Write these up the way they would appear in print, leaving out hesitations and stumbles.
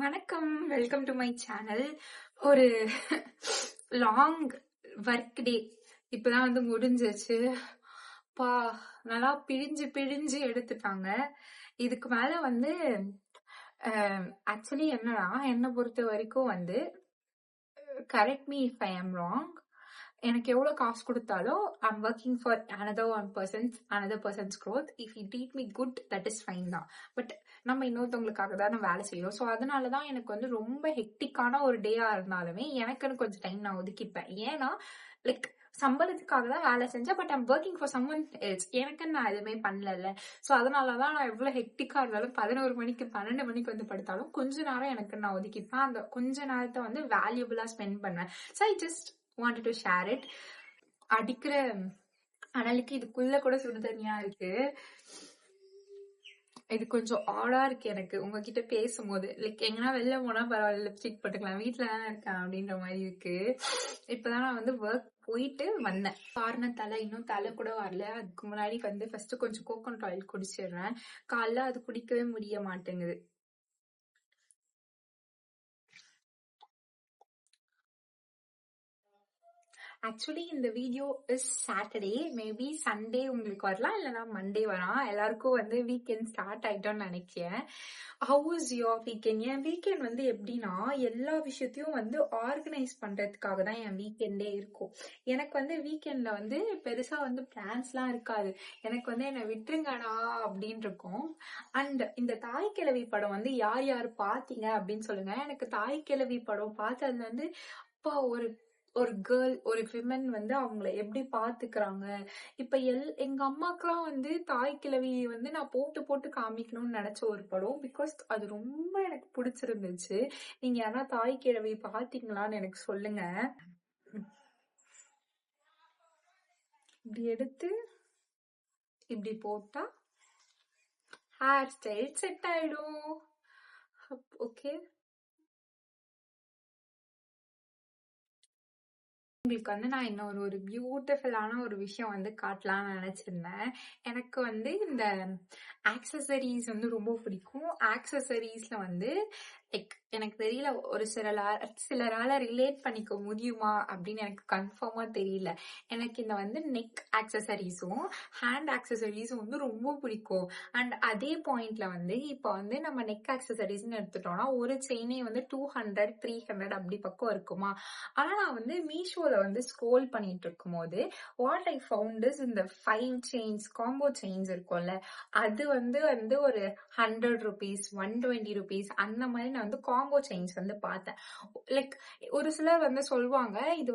வணக்கம். Welcome to my channel. ஒரு long work டே இப்பதான் முடிஞ்சிருச்சு. பா நல்லா பிழிஞ்சு பிழிஞ்சு எடுத்துட்டாங்க. இதுக்கு மேல ஆக்சுவலி என்னன்னா, என்னை பொறுத்த வரைக்கும் கரெக்ட் மீ இஃப் ஐ ஆம் ராங். எனக்கு எவ்வளவு காசு கொடுத்தாலும் I'm working for another person's growth. If you treat me good, that is fine தான். பட் நம்ம இன்னொருத்தவங்களுக்காக தான் நம்ம வேலை செய்யறோம். ஸோ அதனாலதான் எனக்கு ரொம்ப ஹெக்டிக்கான ஒரு டேயா இருந்தாலுமே எனக்குன்னு கொஞ்சம் டைம் நான் ஒதுக்கிப்பேன். ஏன்னா லைக் சம்பளத்துக்காக தான் வேலை செஞ்சேன். But I'm working for someone else. எனக்குன்னு நான் எதுவுமே பண்ணல. ஸோ அதனாலதான் நான் எவ்வளவு ஹெக்டிக்கா இருந்தாலும் 11 மணிக்கு 12 மணிக்கு படுத்தாலும் கொஞ்ச நேரம் எனக்கு நான் ஒதுக்கிப்பேன். அந்த கொஞ்ச நேரத்தை வேல்யூபிளா ஸ்பெண்ட் பண்ணுவேன். So I just wanted to share it. அடிக்கிற அனலுக்கு இதுக்குள்ள கூட சுடு தண்ணியா இருக்கு. இது கொஞ்சம் ஆடா இருக்கு எனக்கு உங்ககிட்ட பேசும்போது. லைக் எங்கன்னா வெளில போனா பரவாயில்ல, லிப்ஸ்டிக் போட்டுக்கலாம், வீட்டுல தானே இருக்கேன் அப்படின்ற மாதிரி இருக்கு. இப்பதான் நான் ஒர்க் போயிட்டு வந்தேன். காரணத்தால இன்னும் தலை கூட வரல. அதுக்கு முன்னாடி ஃபர்ஸ்ட் கொஞ்சம் கோகோனட் ஆயில் குடிச்சிடுறேன். காலைல அது குடிக்கவே முடிய மாட்டேங்குது. ஆக்சுவலி இந்த video is Saturday. Maybe Sunday உங்களுக்கு வரலாம், இல்லைன்னா மண்டே வரலாம். எல்லாருக்கும் வீக்கெண்ட் ஸ்டார்ட் ஆயிட்டோம்னு நினைக்கிறேன். How is your weekend? N weekend எப்படின்னா, எல்லா விஷயத்தையும் ஆர்கனைஸ் பண்றதுக்காக தான் என் வீக்கெண்டே இருக்கும். எனக்கு வீக்கெண்ட்ல பெருசா பிளான்ஸ்லாம் இருக்காது. எனக்கு என்னை விட்டுருங்கடா அப்படின்னு இருக்கும். அண்ட் இந்த தாய் கிழவி படம் யார் யார் பாத்தீங்க அப்படின்னு சொல்லுங்க. எனக்கு தாய் கிழவி படம் பார்த்ததுல அப்பா ஒரு கேர்ள், ஒரு விமன் அவங்கள எப்படி பாத்துக்கிறாங்க. இப்ப எங்க அம்மாக்கெல்லாம் தாய் கிழவி நான் போட்டு போட்டு காமிக்கணும்னு நினைச்ச ஒரு படம். பிகாஸ் அது ரொம்ப எனக்கு பிடிச்சிருந்துச்சு. நீங்க யாரா தாய் கிழவி பாத்தீங்களான்னு எனக்கு சொல்லுங்க. இப்படி எடுத்து இப்படி போட்டா ஹேர் ஸ்டைல் செட் ஆயிடும். ஓகே, உங்களுக்கு நான் இன்னொரு ஒரு பியூட்டிஃபுல்லான ஒரு விஷயம் காட்டலாம்னு நினைச்சிருந்தேன். எனக்கு இந்த ஆக்சசரிஸ் ரொம்ப பிடிக்கும். ஆக்சசரிஸ்ல லைக் எனக்கு தெரியல, ஒரு சிலரால ரிலேட் பண்ணிக்க முடியுமா அப்படின்னு எனக்கு கன்ஃபார்மா தெரியல. எனக்கு இந்த நெக் ஆக்சசரிஸும் ஹேண்ட் ஆக்சசரிஸும் ரொம்ப பிடிக்கும். அண்ட் அதே பாயிண்ட்ல இப்ப நம்ம நெக் ஆக்சசரிஸ்ன்னு எடுத்துட்டோம்னா ஒரு செயினே 200 300 அப்படி பக்கம் இருக்குமா. ஆனா நான் மீஷோல ஸ்க்ரோல் பண்ணிட்டு இருக்கும் போது வாட் ஐ ஃபவுண்ட் இஸ் இந்த 5 செயின்ஸ் காம்போ செயின்ஸ் இருக்கும்ல, அது ஒரு 100 rupees 120 rupees அந்த மாதிரி நான் காம்போ செயின்ஸ் பார்த்தேன். லைக் ஒரு சிலர் சொல்லுவாங்க இது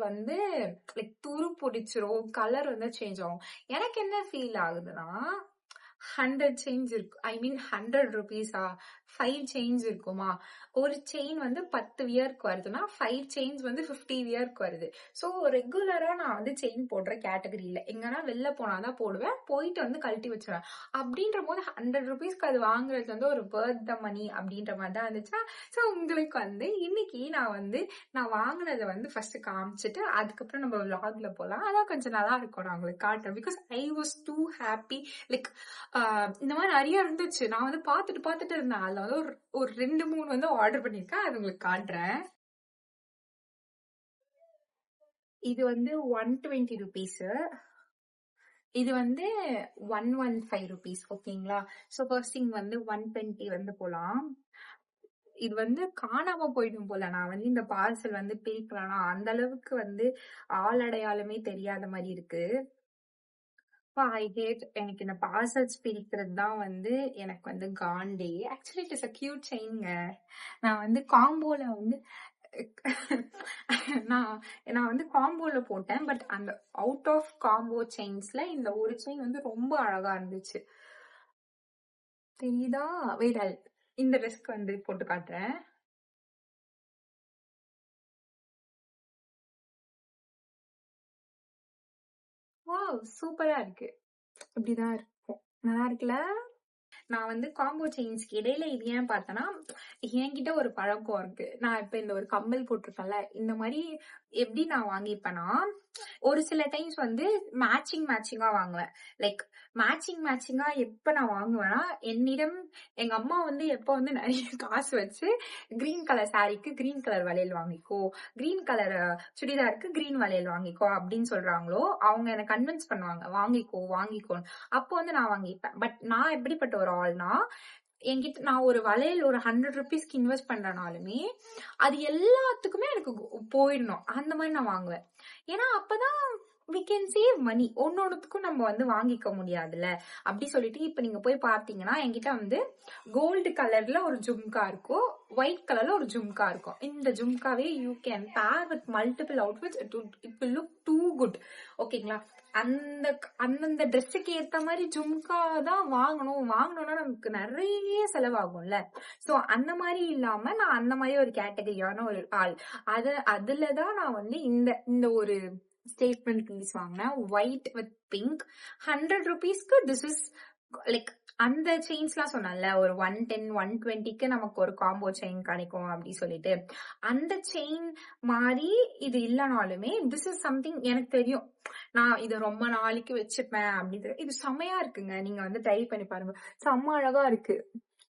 லைக் துரு பிடிச்சிரும், கலர் சேஞ்ச் ஆகும். எனக்கு என்ன ஃபீல் ஆகுதுன்னா, 100 செயின்ஸ் இருக்கு, ஐ மீன் 100 rupees-ஆ 5 செயின்ஸ் இருக்குமா. ஒரு செயின் 10 வியர்க்கு வருதுன்னா 5 செயின்ஸ் 50 வியர்க்கு வருது. ஸோ ரெகுலரா நான் செயின் போடுற கேட்டகரியில எங்கன்னா வெளில போனாதான் போடுவேன், போயிட்டு கழட்டி வச்சிருவேன். அப்படின்ற போது 100 rupees-க்கு அது வாங்குறது ஒரு worth the money அப்படின்ற மாதிரி தான் இருந்துச்சா. ஸோ உங்களுக்கு இன்னைக்கு நான் வாங்கினதை ஃபர்ஸ்ட் காமிச்சிட்டு அதுக்கப்புறம் நம்ம vlogல போலாம். அதான் கொஞ்சம் நல்லா இருக்கும், நான் உங்களுக்கு காட்டுறேன். Because I was too happy. Like இந்த மாதிரி நிறைய இருந்துச்சு. நான் பார்த்துட்டு இருந்தேன். அதுல ஒரு 2-3 ஆர்டர் பண்ணிருக்கேன். அது உங்களுக்கு காட்டுறேன். இது 120 rupees. இது 115 rupees. ஓகேங்களா. ஸோ ஃபர்ஸ்ட் திங் 120 போலாம். இது காணாம போயிடும் போல. நான் இந்த பார்சல் பிரிக்கலாம், அந்த அளவுக்கு ஆள் அடையாளமே தெரியாத மாதிரி இருக்கு. ஐ ஹேட், எனக்கு இந்த பார்சல்ஸ் பிரிக்கிறது தான் எனக்கு காண்டே. Actually it is a cute செயின்ங்க. நான் காம்போல நான் காம்போல போட்டேன். பட் அந்த அவுட் ஆஃப் காம்போ செயின்ஸ்ல இந்த ஒரு செயின் ரொம்ப அழகா இருந்துச்சு. தெரியுதா? வெயிட், இந்த ட்ரெஸ்க்கு போட்டு காட்டுறேன். வாவ், சூப்பரா இருக்கு. இப்படிதான் இருக்கும். நல்லா இருக்குல்ல. நான் வந்து காம்போ செயின்ஸ்க்கு இடையில இது ஏன் பார்த்தேன்னா, என்கிட்ட ஒரு பழக்கம் இருக்கு. நான் இப்ப இந்த ஒரு கம்மல் போட்டிருக்கேன்ல, இந்த மாதிரி எப்படி நான் வாங்கிப்பேன்னா, ஒரு சில டைம்ஸ் வந்து மேட்சிங்கா வாங்குவேன். லைக் மேட்சிங்கா எப்ப நான் வாங்குவேன்னா, என்னிடம் எங்க அம்மா வந்து எப்ப வந்து நிறைய காசு வச்சு கிரீன் கலர் சாரிக்கு கிரீன் கலர் வளையல் வாங்கிக்கோ, கிரீன் கலர் சுடிதாருக்கு கிரீன் வளையல் வாங்கிக்கோ அப்படின்னு சொல்றாங்களோ, அவங்க என்ன கன்வின்ஸ் பண்ணுவாங்க வாங்கிக்கோன்னு. அப்போ வந்து நான் வாங்கிப்பேன். பட் நான் எப்படிப்பட்ட ஒரு ஆள்னா, என்கிட்ட நான் ஒரு வளையல் ஒரு 100 ருபீஸ்க்கு இன்வெஸ்ட் பண்றனாலுமே அது எல்லாத்துக்குமே எனக்கு போயிடணும். அந்த மாதிரி நான் வாங்குவேன். ஏன்னா அப்பதான் we can save money. ஒன்னொன்னுக்கும் நம்ம வந்து வாங்கிக்க முடியாதுல்ல. அப்படி சொல்லிட்டு இப்ப நீங்க போய் பார்த்தீங்கன்னா என்கிட்ட வந்து கோல்டு கலர்ல ஒரு ஜும்கா இருக்கும், ஒயிட் கலர்ல ஒரு ஜும்கா இருக்கும். இந்த ஜும்காவே you can pair with multiple outfits. It will look too good. ஓகேங்களா? அந்தந்த ட்ரெஸ்ஸுக்கு ஏத்த மாதிரி ஜும்கா தான் வாங்கணும்னா நமக்கு நிறைய செலவாகும்ல. சோ அந்த மாதிரி இல்லாம நான் அந்த மாதிரி ஒரு கேட்டகரியான ஒரு ஆள். அதுலதான் நான் வந்து இந்த ஒரு ஸ்டேட்மெண்ட் பீஸ் வாங்கினேன், ஒயிட் வித் பிங்க். 100 ருபீஸ்க்கு திஸ் இஸ் லைக் அந்த செயின்ஸ் எல்லாம் சொன்னல, ஒரு 110 120க்கு நமக்கு ஒரு காம்போ செயின் கிடைக்கும் அப்படி சொல்லிட்டு, அந்த செயின் மாதிரி இது இல்லைனாலுமே திஸ் இஸ் சம்திங் எனக்கு தெரியும். நான் இதை ரொம்ப நாளைக்கு வச்சுப்பேன் அப்படின்னு. இது செமையா இருக்குங்க, நீங்க வந்து ட்ரை பண்ணி பாருங்க, செம்ம அழகா இருக்கு.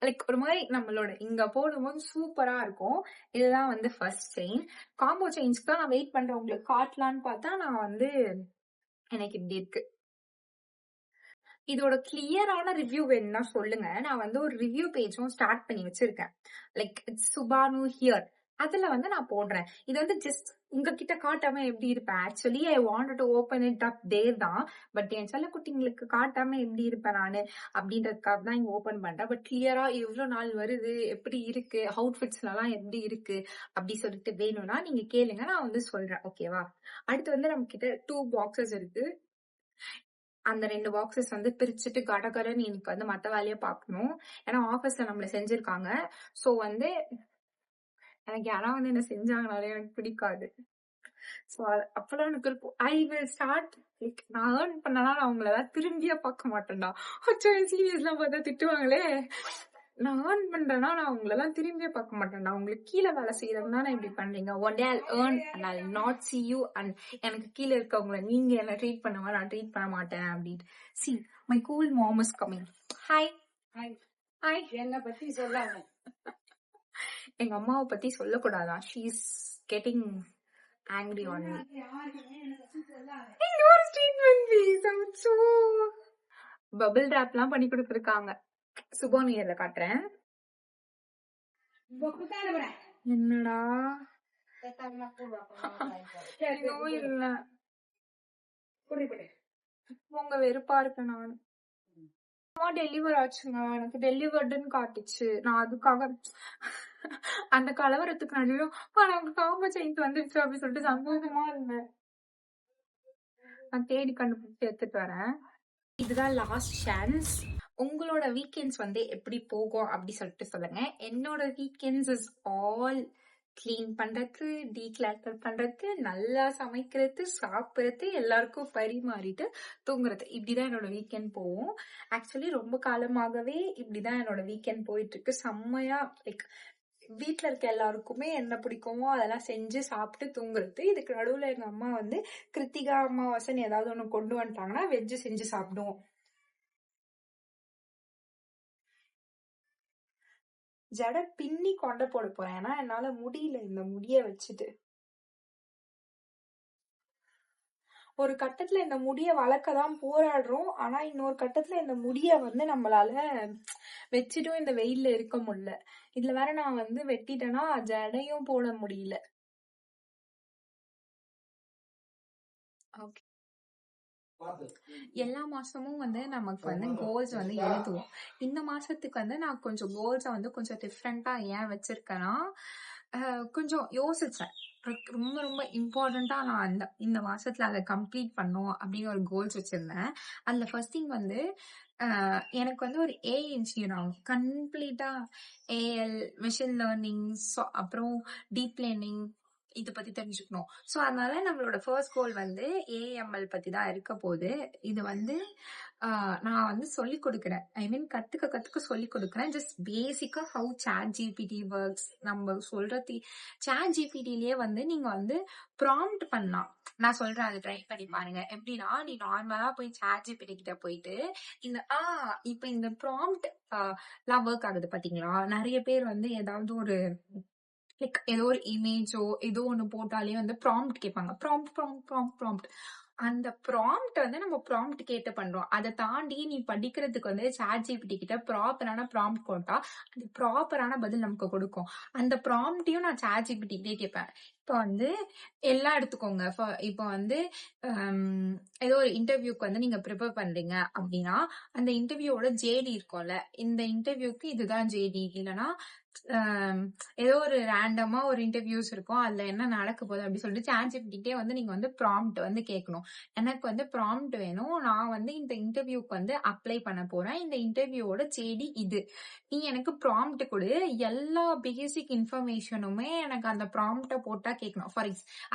லைக் ஒரு மாதிரி நம்மளோட இங்க போடும்போது சூப்பரா இருக்கும். இதுதான் வந்து ஃபர்ஸ்ட் செயின். காம்போ செயின்ஸ்க்கு தான் நான் வெயிட் பண்றேன் உங்களுக்கு காட்டலான்னு பார்த்தா, நான் வந்து எனக்கு இப்படி இருக்கு. இதோட கிளியரான ரிவ்யூ வேணும்னா சொல்லுங்க. நான் வந்து ஒரு ரிவ்யூ பேஜும் ஸ்டார்ட் பண்ணி வச்சிருக்கேன். லைக் இட்ஸ் சுபானு ஹியர். அதுல வந்து நான் போடுறேன். இது வந்து ஜஸ்ட் உங்ககிட்ட காட்டாம எப்படி இருப்பேன். Actually I want to open it up there தான். பட் என் செல்ல குட்டிங்களுக்கு காட்டாம எப்படி இருப்பேன் நானு அப்படின்றதுக்காக தான் இங்க ஓபன் பண்றேன். பட் கிளியரா எவ்வளவு நாள் வருது, எப்படி இருக்கு, அவுட்ஃபிட்ஸ்ல எல்லாம் எப்படி இருக்கு அப்படி சொல்லிட்டு வேணும்னா நீங்க கேளுங்க, நான் வந்து சொல்றேன். ஓகேவா? அடுத்து வந்து நம்ம கிட்ட 2 பாக்ஸஸ் இருக்கு. அந்த 2 பாக்ஸஸ் வந்து பிரிச்சுட்டு கடகடன்னு எனக்கு வந்து மத்த வேலையை பார்க்கணும். ஏன்னா ஆபீஸ்ல நம்மள செஞ்சிருக்காங்க. சோ வந்து எனக்கு யாராவது வந்து என்ன செஞ்சாங்கனாலே எனக்கு பிடிக்காது. சோ அப்பெல்லாம் எனக்கு ஐ வில் ஸ்டார்ட் லைக் நான் ஏர்ன் பண்ணனா நான் அவங்கள திரும்பியே பார்க்க மாட்டேன்டா. அச்சோ சீரியஸ்லாம் பார்த்தா திட்டுவாங்களே. நான் ஏர்ன் பண்றேன்னா நான் உங்களெல்லாம் திரும்பியே பார்க்க மாட்டேன்டா. உங்களுக்கு கீழே வேலை செய்யறதுனா நான் இப்படி பண்றீங்க. One day I earn and I not see you and எனக்கு கீழே இருக்கவங்கள நீங்க என்ன ட்ரீட் பண்ணுவா, நான் ட்ரீட் பண்ண மாட்டேன் அப்படின்னு. see my cool mom is coming. Hi hi. என்ன பத்தி சொல்லாம எங்க அம்மாவை பத்தி சொல்லக்கூடாதான். she is getting angry on me. இன்னொரு ஸ்டேட்மெண்ட் ப்ளீஸ். சோ பபிள் ராப்லாம் பண்ணி கொடுத்துருக்காங்க. சுபோனியர்ல காட்டுறேன். என்னடா இல்ல உங்க வெறுப்பா இருக்கு. நான் டெலிவர் ஆச்சுங்க, எனக்கு டெலிவர்டுன்னு காட்டுச்சு. நான் அதுக்காக அந்த கலவரத்துக்கு நடுவில் நமக்கு காம்போ செயின் வந்துருச்சு அப்படின்னு சொல்லிட்டு சந்தோஷமா இருந்தேன். நான் தேடி கண்டுபிடிச்சு எடுத்துட்டு வரேன். இதுதான் லாஸ்ட் சான்ஸ். உங்களோட வீக்கெண்ட்ஸ் வந்து எப்படி போகும் அப்படி சொல்லிட்டு சொல்லுங்க. என்னோட வீக்கெண்ட்ஸ் இஸ் ஆல் கிளீன் பண்றது, டீக்ளட்டர் பண்றது, நல்லா சமைக்கிறது, சாப்பிடுறது, எல்லாருக்கும் பரிமாறிட்டு தூங்குறது. இப்படிதான் என்னோட வீக்கெண்ட் போகும். ஆக்சுவலி ரொம்ப காலமாகவே இப்படிதான் என்னோட வீக்கெண்ட் போயிட்டு இருக்கு. செம்மையா லைக் வீட்டுல இருக்க எல்லாருக்குமே என்ன பிடிக்குமோ அதெல்லாம் செஞ்சு சாப்பிட்டு தூங்குறது. இதுக்கு நடுவுல எங்க அம்மா வந்து கிருத்திகா அமாவாசைன்னு ஏதாவது ஒண்ணு கொண்டு வந்துட்டாங்கன்னா வெஜ்ஜு செஞ்சு சாப்பிடுவோம். ஜட பின்னி கொண்ட போட போறேன். ஏன்னா என்னால முடியல இந்த முடிய வச்சுட்டு. ஒரு கட்டத்துல இந்த முடிய வளர்க்கதான் போராடுறோம். ஆனா இன்னொரு கட்டத்துல இந்த முடிய வந்து நம்மளால வச்சுட்டும் இந்த வெயில்ல இருக்க முடியல. இதுல வேற நான் வந்து வெட்டிட்டேன்னா ஜடையும் போட முடியல. ஓகே, எல்லா மாசமும் வந்து நமக்கு வந்து கோல்ஸ் வந்து எழுதுவோம். இந்த மாசத்துக்கு வந்து நான் கொஞ்சம் கோல்ஸை வந்து கொஞ்சம் டிஃப்ரெண்டா ஏன் வச்சிருக்கேன்னா, கொஞ்சம் யோசிச்சேன். ரொம்ப ரொம்ப இம்பார்ட்டண்டா நான் இந்த மாசத்துல அதை கம்ப்ளீட் பண்ணும் அப்படின்னு ஒரு கோல்ஸ் வச்சிருந்தேன். அதுல ஃபர்ஸ்ட் திங் வந்து எனக்கு வந்து ஒரு ஏஐ இன்ஜினியர் ஆகும். கம்ப்ளீட்டா ஏஎல், மிஷின் லேர்னிங், அப்புறம் டீப் லேர்னிங் இத பத்தி தெரிஞ்சுக்கணும். சோ அதனால நம்மளோட ஃபர்ஸ்ட் கோல் வந்து ஏஎம்எல் பத்தி தான் இருக்க போகுது. இது வந்து நான் வந்து சொல்லிக் கொடுக்குறேன். ஐ மீன் கத்துக்க சொல்லிக் கொடுக்குறேன். ஜஸ்ட் பேசிக்கா ஹவு சாட் ஜிபிடி ஒர்க்ஸ். நம்ம சொல்றது சாட் ஜிபிடிலயே வந்து நீங்க வந்து ப்ராம்ப்ட் பண்ணலாம். நான் சொல்றேன், அதை ட்ரை பண்ணி பாருங்க. எப்படின்னா, நீ நார்மலா போய் சாட் ஜிபிடி கிட்ட போயிட்டு இந்த இப்ப இந்த ப்ராம்ப்ட் எல்லாம் ஒர்க் ஆகுது பாத்தீங்களா? நிறைய பேர் வந்து ஏதாவது ஒரு லைக் ஏதோ ஒரு இமேஜோ ஏதோ ஒண்ணு போட்டாலே வந்து ப்ராம்ப்ட் கேட்பாங்க. ப்ராம்ப்ட் அந்த ப்ராம்ப்ட் வந்து நம்ம ப்ராம்ப்ட் கேட்டு பண்றோம். அதை தாண்டி நீ படிக்கிறதுக்கு வந்து சாட் ஜிபிடி கிட்ட ப்ராப்பரான ப்ராம்ப்ட் போட்டா அது ப்ராப்பரான பதில் நமக்கு கொடுக்கும். அந்த ப்ராம்ப்டையும் நான் சாட் ஜிபிடி கிட்டே கேட்பேன். இப்ப வந்து எல்லாம் எடுத்துக்கோங்க. இப்ப வந்து ஏதோ ஒரு இன்டர்வியூக்கு வந்து நீங்க ப்ரிப்பேர் பண்றீங்க அப்படின்னா அந்த இன்டர்வியூவோட ஜேடி இருக்கும்ல, இந்த இன்டர்வியூக்கு இதுதான் ஜேடி, இல்லைன்னா ஏதோ ஒரு ரேண்டமா ஒரு இன்டர்வியூஸ் இருக்கும், அதுல என்ன நடக்க போகுது அப்படி சொல்லிட்டு சாட் ஜிபிடிட்டே வந்து நீங்க வந்து ப்ராம்ப்ட் வந்து கேட்கணும். எனக்கு வந்து ப்ராம்ப்ட் வேணும், நான் வந்து இந்த இன்டர்வியூக்கு வந்து அப்ளை பண்ண போறேன், இந்த இன்டர்வியூவோட ஜேடி இது, நீ எனக்கு ப்ராம்ப்ட் கொடு, எல்லா பேசிக் இன்ஃபர்மேஷனுமே எனக்கு அந்த ப்ராம்ப்ட போட்டா கேட்கணும்.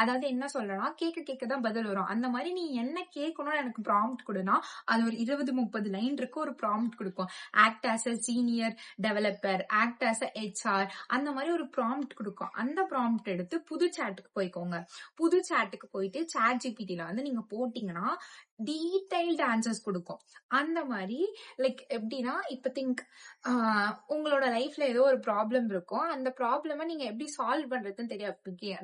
அதாவது என்ன சொல்றேன்னா, கேட்க தான் பதில் வரும். அந்த மாதிரி நீ என்ன கேட்கணும்னு எனக்கு ப்ராம்ப்ட் கொடுனா அது ஒரு 20-30 லைன் இருக்கு, ஒரு ப்ராம்ப்ட் கொடுக்கும். Act as a senior developer, act as a HR, அந்த மாதிரி ஒரு ப்ராம்ப்ட் கொடுக்கும். அந்த ப்ராம்ப்ட் எடுத்து புது சாட்டுக்கு போய்க்கோங்க. புது சாட்டுக்கு போயிட்டு சாட் ஜிபிடில வந்து நீங்க போட்டீங்கன்னா டீடைல்டு ஆன்சர்ஸ் கொடுக்கும். அந்த மாதிரி லைக் எப்படின்னா, இப்ப திங்க் உங்களோட லைஃப்ல ஏதோ ஒரு ப்ராப்ளம் இருக்கும், அந்த ப்ராப்ளம நீங்க எப்படி சால்வ் பண்றதுன்னு தெரியாது.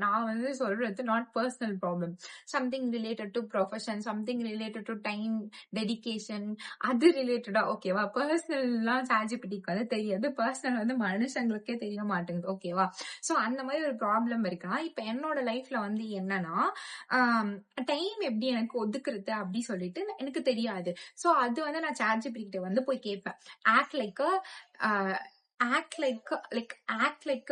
நான் வந்து சொல்றது not personal problem, something related to profession, something related to time dedication, அது ரிலேட்டடா, ஓகேவா? பர்சனல்லாம் சாட் ஜிபிடிக்கு வந்து தெரியாது, பர்சனல் வந்து மனுஷங்களுக்கே தெரிய மாட்டேங்குது, ஓகேவா? சோ அந்த மாதிரி ஒரு ப்ராப்ளம் இருக்குன்னா, இப்ப என்னோட லைஃப்ல வந்து என்னன்னா, டைம் எப்படி எனக்கு ஒதுக்குறது அப்படி சொல்லிட்டு எனக்கு தெரியாது. சோ அது வந்து நான் சாட் ஜிபிடி கிட்ட வந்து போய் கேட்பேன். Act like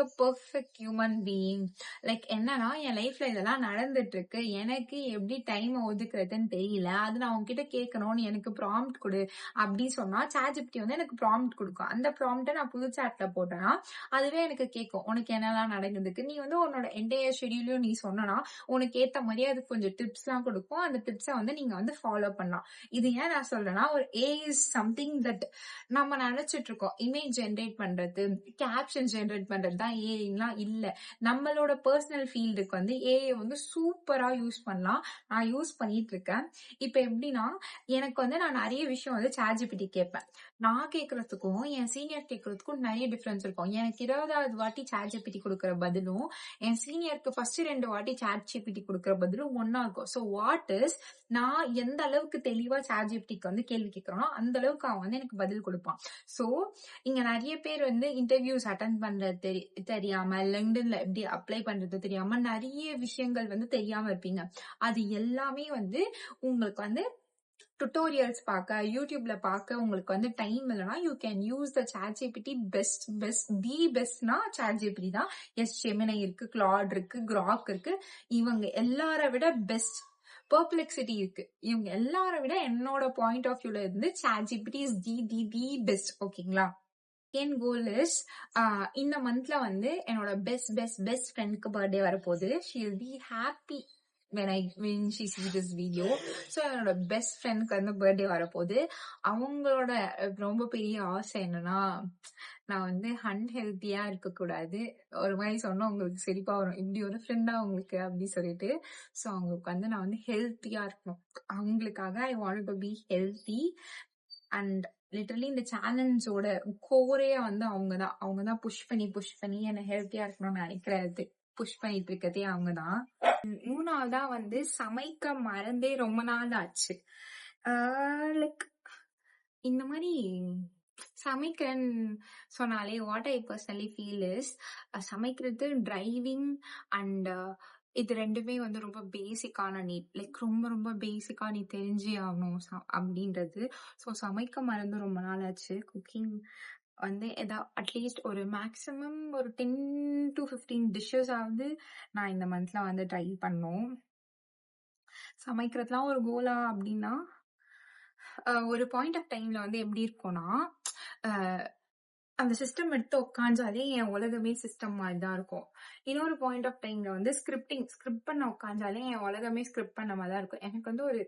a perfect human being. Like என்னன்னா, என் லைஃப்ல இதெல்லாம் நடந்துட்டு இருக்கு, எனக்கு எப்படி டைம் ஒதுக்குறதுன்னு தெரியல, அது நான் உங்ககிட்ட கேட்கணும்னு எனக்கு ப்ராம்ப்ட் கொடு அப்படின்னு சொன்னா சாட் ஜிபிடி வந்து எனக்கு ப்ராம்ப்ட் கொடுக்கும். அந்த ப்ராம்ப்ட நான் புது சாட்ல போட்டேன்னா அதுவே எனக்கு கேட்கும், உனக்கு என்னெல்லாம் நடக்குதுக்கு. நீ வந்து உன்னோட என்டையர் ஷெடியூலையும் நீ சொன்னா உனக்கு ஏத்த மாதிரியே அது கொஞ்சம் டிப்ஸ் எல்லாம் கொடுக்கும். அந்த டிப்ஸை வந்து நீங்க வந்து ஃபாலோ பண்ணலாம். இது ஏன் நான் சொல்றேன்னா, ஒரு ஏ இஸ் சம்திங் தட் நம்ம நினைச்சிட்டு இருக்கோம். இமேஜ் ஜென்ரேட் பண்றது, கேப்ஷன் ஜென்ரேட் பண்றது தான் ஏஐலாம் இல்ல. நம்மளோட பர்சனல் ஃபீல்டுக்கு வந்து ஏஐ வந்து சூப்பரா யூஸ் பண்ணலாம். நான் யூஸ் பண்ணிட்டு இருக்கேன். இப்ப எப்படின்னா, எனக்கு வந்து நான் நிறைய விஷயம் வந்து சாட் ஜிபிடி கேட்பேன். நான் கேட்கறதுக்கும் என் சீனியர் கேட்கறதுக்கும் நிறைய டிஃபரன்ஸ் இருக்கும். எனக்கு 20வது வாட்டி சாட் ஜிபிடி கொடுக்குற பதிலும் என் சீனியருக்கு ஃபர்ஸ்ட் 2 வாட்டி சாட் ஜிபிடி கொடுக்குற பதிலும் ஒன்னா இருக்கும். ஸோ வாட் இஸ், நான் எந்த அளவுக்கு தெளிவா சாட் ஜிபிடிக்கு வந்து கேள்வி கேட்கறோனோ அந்த அளவுக்கு அவன் வந்து எனக்கு பதில் கொடுப்பான். சோ இங்க நிறைய பேர் வந்து இன்டர்வியூஸ் அட்டன் பண்றது தெரியாம, லிங்க்டின்ல எப்படி அப்ளை பண்றது தெரியாம, நிறைய விஷயங்கள் வந்து தெரியாம இருப்பீங்க. அது எல்லாமே வந்து உங்களுக்கு வந்து டுட்டோரியல்ஸ் பார்க்க, யூடியூப்ல பார்க்க உங்களுக்கு வந்து டைம் இல்லைன்னா you can use the chat GPT. The பெஸ்ட்னா சாட் ஜிபிடி தான். எஸ், ஜெமினி இருக்கு, கிளாட் இருக்கு, கிராக் இருக்கு, இவங்க எல்லார விட பெஸ்ட் பெர்ப்ளெக்சிட்டி இருக்கு. இவங்க எல்லார விட என்னோட பாயிண்ட் ஆஃப் வியூல இருந்து chat GPT is the best. ஓகேங்களா? என் கோல் இஸ், இந்த மந்த்ல வந்து என்னோட பெஸ்ட் ஃப்ரெண்டுக்கு பர்த்டே வரப்போகுது. She will be happy when she sees this video. So என்னோட பெஸ்ட் ஃப்ரெண்டுக்கு வந்து பர்த்டே வரப்போகுது. அவங்களோட ரொம்ப பெரிய ஆசை என்னன்னா, நான் வந்து அன்ஹெல்த்தியா இருக்கக்கூடாது. ஒரு மாதிரி சொன்னா உங்களுக்கு சிரிப்பா வரும், இப்படி ஒரு ஃப்ரெண்டா உங்களுக்கு அப்படி சொல்லிட்டு. ஸோ அவங்களுக்கு வந்து நான் வந்து ஹெல்த்தியா இருக்கணும். அவங்களுக்காக ஐ want to be healthy. And literally இந்த சேலஞ்சோட கோரே வந்து அவங்கதான் புஷ் பண்ணி என்னை ஹெல்த்தியா இருக்கணும்னு நினைக்கிறது, புஷ் பண்ணிட்டு இருக்கதே அவங்கதான். 3வதா வந்து சமைக்க மறந்தே ரொம்ப நாள் ஆச்சு. லைக் இந்த மாதிரி சமைக்கிறேன்னு சொன்னாலே what I personally feel is, சமைக்கிறது, டிரைவிங் அண்ட் இது ரெண்டுமே வந்து ரொம்ப பேசிக்கான நீட். லைக் ரொம்ப பேசிக்கா நீ தெரிஞ்சே ஆகணும் அப்படின்றது. ஸோ சமைக்க மறந்து ரொம்ப நாள் ஆச்சு. குக்கிங் வந்து அட்லீஸ்ட் ஒரு மேக்ஸிமம் ஒரு 10 to 15 டிஷ்ஷஸ் ஆகுது நான் இந்த மந்த்ல வந்து ட்ரை பண்ணோம். சமைக்கிறதுலாம் ஒரு கோலா அப்படின்னா, ஒரு பாயிண்ட் ஆஃப் டைம்ல வந்து எப்படி இருக்கும்னா, அந்த சிஸ்டம் எடுத்து உட்காந்தாலே என் உலகமே சிஸ்டம் மாதிரி தான் இருக்கும். இன்னொரு பாயிண்ட் ஆஃப் டைம்ல வந்து ஸ்கிரிப்ட் பண்ண உட்காந்தாலே என் உலகமே ஸ்கிரிப்ட் பண்ண மாதிரி தான் இருக்கும். எனக்கு வந்து ஒரு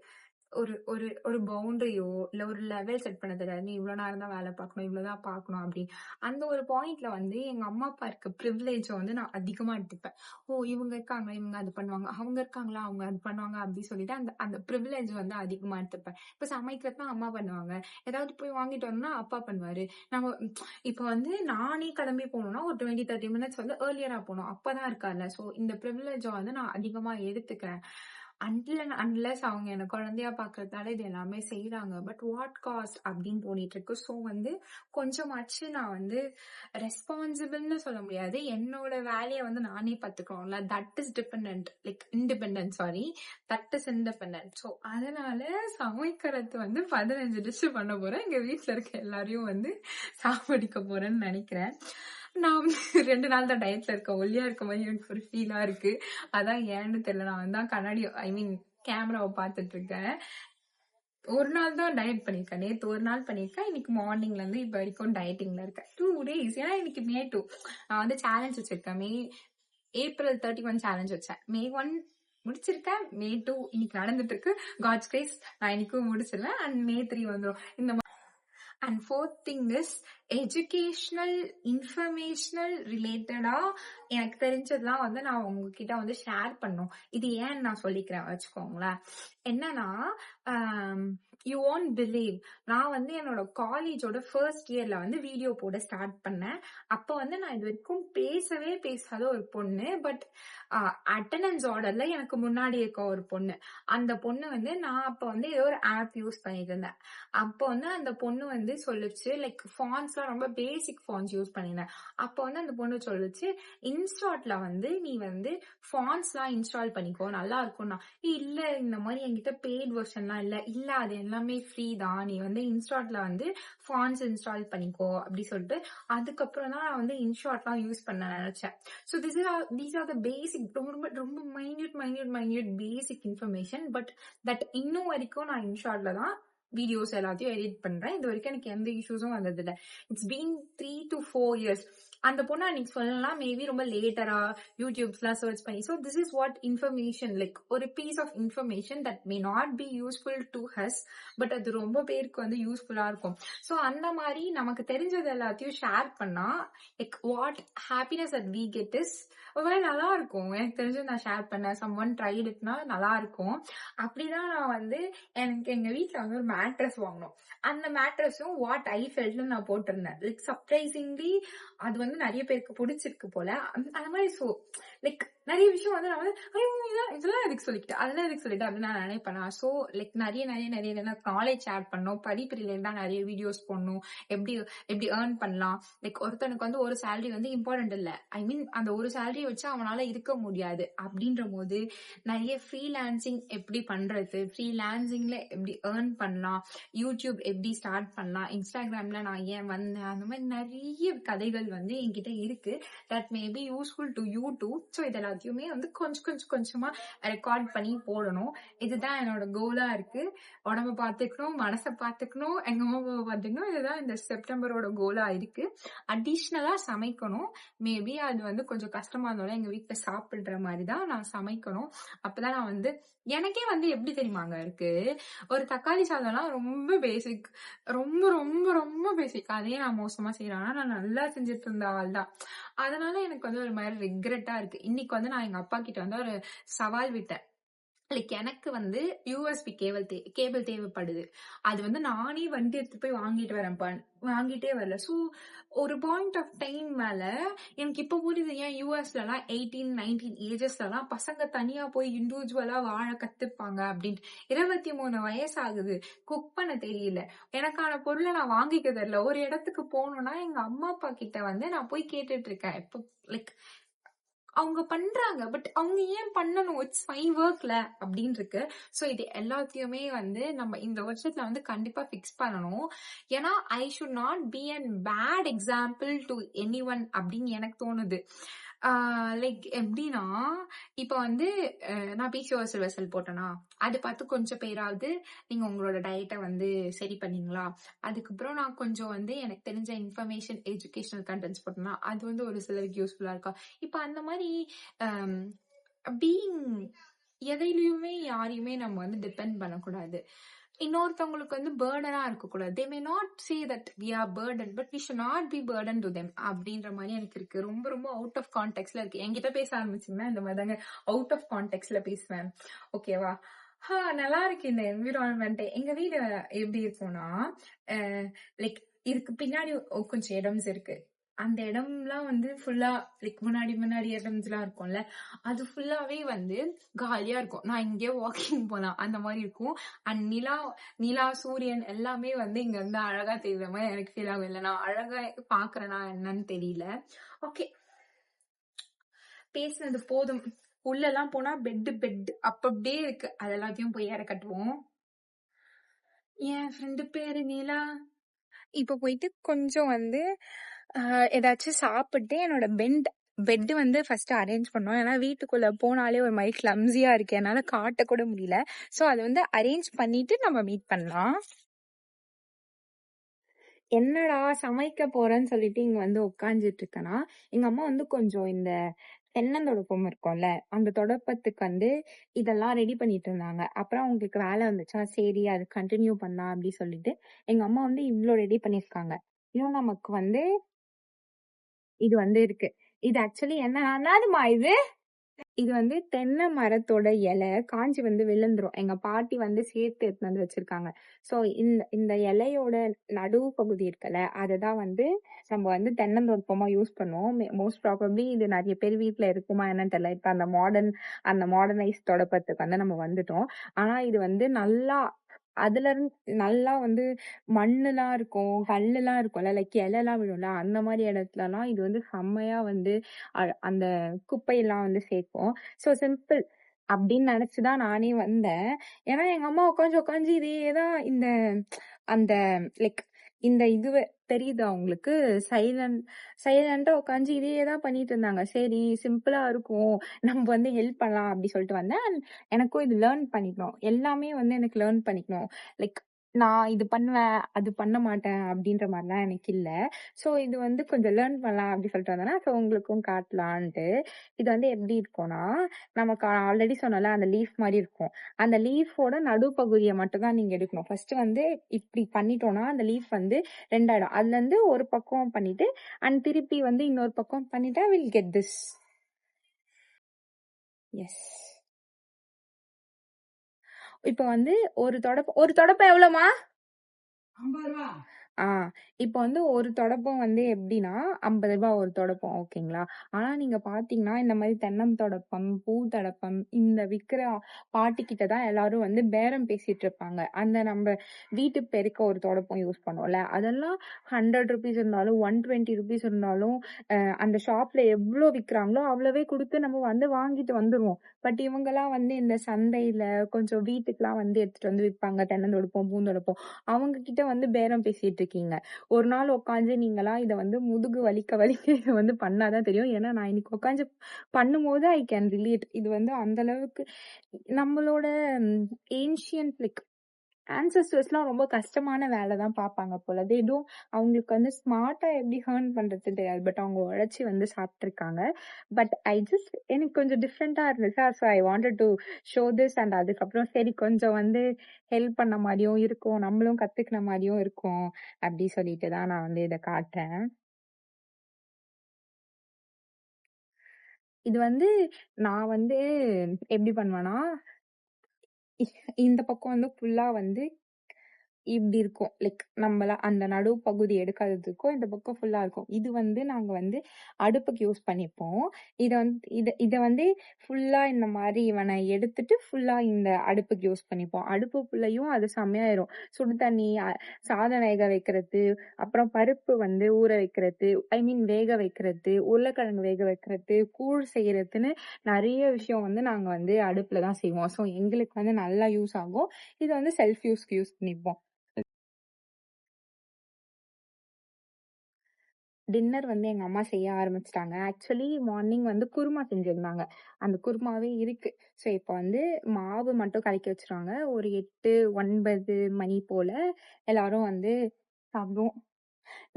ஒரு ஒரு ஒரு பவுண்டரியோ இல்ல ஒரு லெவல் செட் பண்ண தெரியாது. நீ இவ்வளவு நேரம் தான் வேலை பார்க்கணும், இவ்வளவுதான் பார்க்கணும் அப்படின்னு. அந்த ஒரு பாயிண்ட்ல வந்து எங்க அம்மா அப்பா இருக்க ப்ரிவிலேஜ வந்து நான் அதிகமா எடுத்துப்பேன். ஓ, இவங்க இருக்காங்க, இவங்க அது பண்ணுவாங்க, அவங்க இருக்காங்களா, அவங்க அது பண்ணுவாங்க அப்படின்னு சொல்லிட்டு அந்த அந்த ப்ரிவிலேஜ் வந்து அதிகமா எடுத்துப்பேன். இப்ப சமைக்கிறதுனா அம்மா பண்ணுவாங்க, ஏதாவது போய் வாங்கிட்டு வரணும்னா அப்பா பண்ணுவாரு. நம்ம இப்ப வந்து நானே கிளம்பி போகணும்னா ஒரு 20-30 மினிட்ஸ் வந்து ஏர்லியரா போகணும், அப்பதான் இருக்கார்ல. சோ இந்த ப்ரிவிலேஜ வந்து நான் அதிகமா எடுத்துக்கிறேன். அன்லெஸ் அவங்க என்ன குழந்தையா பாக்குறதுனால இது எல்லாமே செய்யறாங்க. பட் வாட் காஸ்ட் அப்படின்னு தோணிட்டு இருக்கு. ஸோ வந்து கொஞ்சமாச்சு நான் வந்து ரெஸ்பான்சிபிள்னு சொல்ல முடியாது. என்னோட வேலையை வந்து நானே பார்த்துக்கணும்ல. That is dependent, like independent, sorry, that is independent. So அதனால சமைக்கிறது வந்து 15 டிஷ் பண்ண போறேன். எங்க வீட்டுல இருக்க எல்லாரையும் வந்து சாப்பிடிக்க போறேன்னு நினைக்கிறேன். நான் வந்து 2 நாள் தான் டயட்ல இருக்கேன். ஒல்லியா இருக்க மாதிரி எனக்கு ஒரு ஃபீலா இருக்கு. அதான் ஏன்னு தெரியல. நான் வந்து கண்ணாடி கேமராவை பார்த்துட்டு இருக்கேன். ஒரு நாள் தான் டயட் பண்ணிருக்கேன். நேத்து ஒரு நாள் பண்ணிருக்கேன். இன்னைக்கு மார்னிங்ல இருந்து இப்ப வரைக்கும் டயட்டிங்ல இருக்கேன். 2 days. ஏன்னா இன்னைக்கு May 2. நான் வந்து சேலஞ்ச் வச்சிருக்கேன். April 31 சேலஞ்ச் வச்சேன். May 1 முடிச்சிருக்கேன். May 2 இன்னைக்கு நடந்துட்டு இருக்கு. காட்ஸ் கிரேஸ் நான் இன்னைக்கும் முடிச்சிருவேன். அண்ட் May 3 வந்துடும். இந்த and fourth thing is educational, informational ரிலேட்டடா எனக்கு தெரிஞ்சதுலாம் வந்து நான் உங்ககிட்ட வந்து ஷேர் பண்ணும். இது ஏன்னு நான் சொல்லிக்கிறேன் வச்சுக்கோங்களேன். என்னன்னா, யூ ஒன்ட் பிலீவ், நான் வந்து என்னோட காலேஜோட ஃபர்ஸ்ட் இயர்ல வந்து வீடியோ போட ஸ்டார்ட் பண்ணேன். அப்ப வந்து நான் இது வரைக்கும் பேசாத ஒரு பொண்ணு, பட் அட்டெண்டன்ஸ் ஆர்டர்ல எனக்கு முன்னாடி இருக்க ஒரு பொண்ணு. அந்த பொண்ணு வந்து நான் அப்ப வந்து ஏதோ ஒரு ஆப் யூஸ் பண்ணிட்டு இருந்தேன். அப்போ வந்து அந்த பொண்ணு வந்து சொல்லுச்சு, லைக் ஃபாண்ட்ஸ் எல்லாம் ரொம்ப பேசிக் ஃபாண்ட்ஸ் யூஸ் பண்ணிருந்தேன். அப்போ வந்து அந்த பொண்ணு சொல்லுச்சு, இன்ஸ்டாட்ல வந்து நீ வந்து ஃபாண்ட்ஸ் எல்லாம் இன்ஸ்டால் பண்ணிக்கோ, நல்லா இருக்கும்னா. இல்ல, இந்த மாதிரி என்கிட்ட பெய்ட் வெர்ஷன்லாம் இல்ல அது எல்லாமே ஃப்ரீ தான், நீ வந்து இன்ஸ்டாட்ல வந்து ஃபாண்ட்ஸ் இன்ஸ்டால் பண்ணிக்கோ அப்படி சொல்லிட்டு அதுக்கப்புறம் தான் நான் வந்து இன்ஸ்டாட்லாம் யூஸ் பண்ண நினைச்சேன். ஸோ தீஸ் ஆர் த பேசிக், ரொம்ப ரொம்ப minute basic information. But that இன்னும் வரைக்கும் நான் இன்ஸ்டாட்ல தான் வீடியோஸ் எல்லாத்தையும் எடிட் பண்றேன். இது வரைக்கும் எனக்கு எந்த இஷ்யூஸும் வந்தது இல்லை. It's been 3 to 4 years. அந்த பொண்ணு அன்னைக்கு சொல்லலாம் மேபி ரொம்ப லேட்டரா யூடியூப்ஸ்லாம் சர்ச் பண்ணி. So this is what information, like ஒரு piece of information that may not be useful to us, but அது ரொம்ப பேருக்கு வந்து யூஸ்ஃபுல்லா இருக்கும். ஸோ அந்த மாதிரி நமக்கு தெரிஞ்சது எல்லாத்தையும் ஷேர் பண்ணா like what happiness at we get is நல்லா இருக்கும். எனக்கு தெரிஞ்சு நான் ஷேர் பண்ணேன், சம் ஒன் ட்ரைட் இட்னா நல்லா இருக்கும். அப்படிதான் நான் வந்து எனக்கு எங்க வீட்டுல வந்து ஒரு மேட்ரஸ் வாங்கணும். அந்த மேட்ரஸும் வாட் ஐ ஃபெல்ட்னு நான் போட்டிருந்தேன். லைக் சர்ப்ரைசிங்லி அது வந்து நிறைய பேருக்கு பிடிச்சிருக்கு போல. அந்த மாதிரி ஸோ லைக் நிறைய விஷயம் வந்து நான் வந்து இதெல்லாம் எதுக்கு சொல்லிக்கிட்டேன், அதெல்லாம் எதுக்கு சொல்லிட்டு அப்படின்னு நான் நினைப்பேன். ஸோ லைக் நிறைய நாலேஜ் ஷேர் பண்ணணும், படிப்பு ரிலேட்டடா நிறைய வீடியோஸ் போடணும், எப்படி ஏர்ன் பண்ணலாம். லைக் ஒருத்தனுக்கு வந்து ஒரு சேலரி வந்து இம்பார்ட்டன்ட் இல்லை, அந்த ஒரு சேலரி வச்சு அவனால இருக்க முடியாது. அப்படின்ற போது நிறைய ஃப்ரீலான்சிங் எப்படி பண்றது, ஃப்ரீலான்சிங்ல எப்படி ஏர்ன் பண்ணலாம், யூடியூப் எப்படி ஸ்டார்ட் பண்ணலாம், இன்ஸ்டாகிராம்ல நான் ஏன் வந்தேன், அந்த மாதிரி நிறைய கதைகள் வந்து என்கிட்ட இருக்கு. That may be useful to you too. So இது எல்லாத்தையுமே வந்து கொஞ்சமா ரெக்கார்ட் பண்ணி போடணும். இதுதான் என்னோட கோலா இருக்கு. உடம்ப பார்த்துக்கணும், மனசை பார்த்துக்கணும், எங்க அம்மாவை பார்த்துக்கணும். இதுதான் இந்த செப்டம்பரோட கோலா இருக்கு. அடிஷ்னலா சமைக்கணும். மேபி அது வந்து கொஞ்சம் கஷ்டமா இருந்தாலும் எங்க வீட்டுல சாப்பிடுற மாதிரி தான் நான் சமைக்கணும். அப்பதான் நான் வந்து எனக்கே வந்து எப்படி தெரியுமாங்க இருக்கு, ஒரு தக்காளி சாதம்லாம் ரொம்ப பேசிக், ரொம்ப ரொம்ப ரொம்ப பேசிக், அதே நான் மோசமா செய்யறேன். ஆனா நான் நல்லா செஞ்சுட்டு இருந்த ஆள் தான். அதனால எனக்கு வந்து ஒரு மாதிரி ரிக்ரெட்டா இருக்கு. இன்னைக்கு வந்து நான் எங்க அப்பா கிட்ட வந்து ஒரு சவால் விட்டேன். லைக் எனக்கு வந்து யூஎஸ்பி கேபிள் தேவைப்படுது. அது வந்து நானே வண்டி எடுத்து போய் வாங்கிட்டு வரேன், வாங்கிட்டே வரல. ஸோ ஒரு பாயிண்ட் ஆஃப் டைம் மேல எனக்கு இப்ப புரியுது ஏன் யூஎஸ்லாம் 18-19 ஏஜஸ்லாம் பசங்க தனியா போய் இண்டிவிஜுவலா வாழ கத்துப்பாங்க அப்படின்ட்டு. 23 வயசு ஆகுது, குக் பண்ண தெரியல, எனக்கான பொருளை நான் வாங்கிக்க தெரியல. ஒரு இடத்துக்கு போகணும்னா எங்க அம்மா அப்பா கிட்ட வந்து நான் போய் கேட்டுட்டு இருக்கேன். இப்போ லைக் அவங்க பண்றாங்க, பட் அவங்க ஏன் பண்ணணும், இட்ஸ் மை ஒர்க்ல அப்படின்னு இருக்கு. ஸோ இது எல்லாத்தையுமே வந்து நம்ம இந்த வருஷத்துல வந்து கண்டிப்பா ஃபிக்ஸ் பண்ணணும். ஏன்னா I should not be an bad example to anyone அப்படின்னு எனக்கு தோணுது. லைக் எப்படின்னா, இப்ப வந்து நான் பிசிஓஎஸ் வெசல் போட்டேனா, அது பார்த்து கொஞ்சம் பேராவது நீங்க உங்களோட டயட்ட வந்து சரி பண்ணீங்களா? அதுக்கப்புறம் நான் கொஞ்சம் வந்து எனக்கு தெரிஞ்ச இன்ஃபர்மேஷன், எஜுகேஷனல் கன்டென்ட்ஸ் போட்டேனா, அது வந்து ஒரு சிலருக்கு யூஸ்ஃபுல்லா இருக்கா? இப்ப அந்த மாரி அம் பீயிங் எதையிலயுமே யாரையுமே நம்ம வந்து டிபெண்ட் பண்ணக்கூடாது. இன்னொருத்தவங்களுக்கு வந்து பர்டனா இருக்கக்கூடாது. They may not say that we are burden, but we should not be burden to them அப்படின்ற மாதிரி எனக்கு இருக்கு. ரொம்ப ரொம்ப அவுட் ஆஃப் கான்டெக்ட்ல இருக்கு. என்கிட்ட பேச ஆரம்பிச்சீங்கன்னா இந்த மாதிரி தாங்க அவுட் ஆஃப் கான்டெக்ட்ல பேசுவேன். ஓகேவா? நல்லா இருக்கு இந்த என்விரான்மெண்ட். எங்க வீடு எப்படி இருக்கும்னா, லைக் இதுக்கு பின்னாடி கொஞ்சம் இடம்ஸ் இருக்கு. அந்த இடம்லாம் வந்து ஃபுல்லா லைக் முன்னாடி முன்னாடி இடம்ஸ்லாம் இருக்கும்ல, அது ஃபுல்லாவே வந்து காலியா இருக்கும். நான் இங்கே வாக்கிங் போலாம் அந்த மாதிரி இருக்கும். அண்ட் நிலா, சூரியன் எல்லாமே வந்து இங்க வந்து அழகா தெரியுற மாதிரி எனக்கு ஃபீல் ஆகும். இல்ல நான் அழகா பாக்குறேனா என்னன்னு தெரியல. ஓகே, பேசுனது போதும். உள்ள எல்லாம் போனா பெட் அப்படியே இருக்கு. அது எல்லாத்தையும் போய் இற கட்டுவோம். என் ஃப்ரெண்டு பேரு நிலா. இப்ப போயிட்டு கொஞ்சம் வந்து ஏதாச்சும் சாப்பிட்டு என்னோட பெட் வந்து ஃபர்ஸ்ட் அரேஞ்ச் பண்ணோம். ஏன்னா வீட்டுக்குள்ள போனாலே ஒரு மாதிரி கிளம்ஸியா இருக்கு, என்னால காட்ட கூட முடியல. சோ அதை வந்து அரேஞ்ச் பண்ணிட்டு நம்ம மீட் பண்ணலாம். என்னடா சமைக்க போறேன்னு சொல்லிட்டு இங்க வந்து உட்காந்துட்டு இருக்கேன்னா, எங்க அம்மா வந்து கொஞ்சம் இந்த தென்னந்தொடப்பம் இருக்கும்ல, அந்த தொடப்பத்துக்கு வந்து இதெல்லாம் ரெடி பண்ணிட்டு இருந்தாங்க. அப்புறம் அவங்களுக்கு வேலை வந்துச்சா, சரி அது கண்டினியூ பண்ணலாம் அப்படி சொல்லிட்டு எங்க அம்மா வந்து இவ்ளோ ரெடி பண்ணிருக்காங்க. இன்னும் நமக்கு வந்து இது வந்து இருக்கு. இது ஆக்சுவலி என்னதுமா இது? இது வந்து தென்னை மரத்தோட இலை காஞ்சி வந்து விழுந்துரும். எங்க பாட்டி வந்து சேர்த்து எடுத்துட்டு வந்து வச்சிருக்காங்க. சோ இந்த இந்த இலையோட நடுவு பகுதி இருக்குல்ல, அததான் வந்து நம்ம வந்து தென்னந்தோற்பமா யூஸ் பண்ணுவோம். மோஸ்ட் ப்ராபப்ளி இது நிறைய பேர் வீட்ல இருக்குமா என்னன்னு தெரியல. இப்ப அந்த மாடர்னைஸ் தொடப்பத்துக்கு வந்து நம்ம வந்துட்டோம். ஆனா இது வந்து நல்லா அதுல இருந்து நல்லா வந்து மண்ணுலாம் இருக்கும், கல்லுலாம் இருக்கும்ல, லைக் இலைலாம் விழும்ல, அந்த மாதிரி இடத்துலலாம் இது வந்து செம்மையா வந்து அந்த குப்பையெல்லாம் வந்து சேர்க்கும். சோ சிம்பிள் அப்படின்னு நினைச்சுதான் நானே வந்தேன். ஏன்னா எங்க அம்மா உட்காந்து உட்காந்து இதேதான் அந்த லைக் இந்த இது தெரியுதா உங்களுக்கு? சைலண்டா உட்காந்து இதேதான் பண்ணிட்டு இருந்தாங்க. சரி சிம்பிளா இருக்கும், நம்ம வந்து ஹெல்ப் பண்ணலாம் அப்படி சொல்லிட்டு வந்தேன். And எனக்கும் இது லேர்ன் பண்ணிக்கணும், எல்லாமே வந்து எனக்கு லேர்ன் பண்ணிக்கணும். லைக் நான் இது பண்ணுவேன், அது பண்ண மாட்டேன் அப்படின்ற மாதிரிலாம் எனக்கு இல்ல. சோ இது வந்து கொஞ்சம் லேர்ன் பண்ணலாம் அப்படி சொல்லிட்டு வந்தேன்னா, சோ உங்களுக்கும் காட்டலான்ட்டு. இது வந்து எப்படி இருக்கும்னா, நமக்கு ஆல்ரெடி சொன்னல அந்த லீஃப் மாதிரி இருக்கும். அந்த லீஃபோட நடுப்பகுதியை மட்டும் தான் நீங்க எடுக்கணும். ஃபர்ஸ்ட் வந்து இப்படி பண்ணிட்டோம்னா அந்த லீஃப் வந்து ரெண்டாயிடும். அதுல இருந்து ஒரு பக்கம் பண்ணிட்டு அண்ட் திருப்பி வந்து இன்னொரு பக்கம் பண்ணிட்டா வில் கெட் திஸ். எஸ். இப்ப வந்து ஒரு தொடப்பம் எவ்வளவுமா? 50 ரூபா. இப்ப வந்து ஒரு தொடப்பம் வந்து எப்படின்னா 50 ரூபாய் ஒரு தொடப்பம், ஓகேங்களா? ஆனா நீங்க பாத்தீங்கன்னா இந்த மாதிரி தென்னம் தொடப்பம், பூ தொடப்பம் இந்த விக்கிற பாட்டி கிட்ட தான் எல்லாரும் வந்து பேரம் பேசிட்டு இருப்பாங்க. அந்த நம்ம வீட்டு பெருக்க ஒரு தொடப்பம் யூஸ் பண்ணுவோம்ல, அதெல்லாம் 100 ருபீஸ் இருந்தாலும் 120 ருபீஸ் இருந்தாலும் அந்த ஷாப்ல எவ்வளவு விக்கிறாங்களோ அவ்வளவே கொடுத்து நம்ம வந்து வாங்கிட்டு வந்துருவோம். பட் இவங்கெல்லாம் வந்து இந்த சந்தையில கொஞ்சம் வீட்டுக்குலாம் வந்து எடுத்துட்டு வந்து விற்பாங்க, தென்னந்தொடுப்பம், பூந்தொடுப்பம். அவங்க கிட்ட வந்து பேரம் பேசிட்டு இருக்கீங்க. ஒரு நாள் உட்காந்து நீங்கலாம் இத வந்து முதுகு வலிக்க வலிக்க இத வந்து பண்ணாதான் தெரியும். ஏன்னா நான் இன்னைக்கு உட்காந்து பண்ணும்போது ஐ கேன் ரிலேட். இது வந்து அந்த அளவுக்கு நம்மளோட ஏன்ஷியன்ட் லைக் ஆன்சஸ்டர்ஸ்லாம் ரொம்ப கஷ்டமான வேலை தான் பார்ப்பாங்க போல. அவங்களுக்கு வந்து ஸ்மார்ட்டா எப்படி ஹேர்ன் பண்றது தெரியாது. பட் அவங்க உழைச்சி வந்து சாப்பிட்டுருக்காங்க. பட் எனக்கு கொஞ்சம் டிஃப்ரெண்டா இருந்துச்சா, so I wanted to show this. And அதுக்கப்புறம் சரி கொஞ்சம் வந்து ஹெல்ப் பண்ண மாதிரியும் இருக்கும், நம்மளும் கத்துக்கின மாதிரியும் இருக்கும் அப்படி சொல்லிட்டு தான் நான் வந்து இதை காட்டுறேன். இது வந்து நான் வந்து எப்படி பண்ணுவேன்னா, இந்த பக்கம் வந்து ஃபுல்லா வந்து இப்படி இருக்கும். லைக் நம்மள அந்த நடுப்பகுதி எடுக்காததுக்கும் இந்த பக்கம் ஃபுல்லா இருக்கும். இது வந்து நாங்க வந்து அடுப்புக்கு யூஸ் பண்ணிப்போம். இத வந்து ஃபுல்லா இந்த மாதிரி இவனை எடுத்துட்டு ஃபுல்லா இந்த அடுப்புக்கு யூஸ் பண்ணிப்போம். அடுப்புக்குள்ளயும் அது செம்மையாயிரும். சுடு தண்ணி, சாதம் வேக வைக்கிறது, அப்புறம் பருப்பு வந்து ஊற வைக்கிறது, ஐ மீன் வேக வைக்கிறது, உருளைக்கிழங்கு வேக வைக்கிறது, கூழ் செய்யறதுன்னு நிறைய விஷயம் வந்து நாங்க வந்து அடுப்புல தான் செய்வோம். ஸோ எங்களுக்கு வந்து நல்லா யூஸ் ஆகும். இதை வந்து செல்ஃப் யூஸ்க்கு யூஸ் பண்ணிப்போம். டின்னர் வந்து எங்க அம்மா செய்ய ஆரம்பிச்சுட்டாங்க. ஆக்சுவலி மார்னிங் வந்து குருமா செஞ்சிருந்தாங்க. அந்த குருமாவே இருக்கு. ஸோ இப்ப வந்து மாவு மட்டும் கலக்கி வச்சுருவாங்க. ஒரு 8, 9 மணி போல எல்லாரும் வந்து சாப்பிடுவோம்.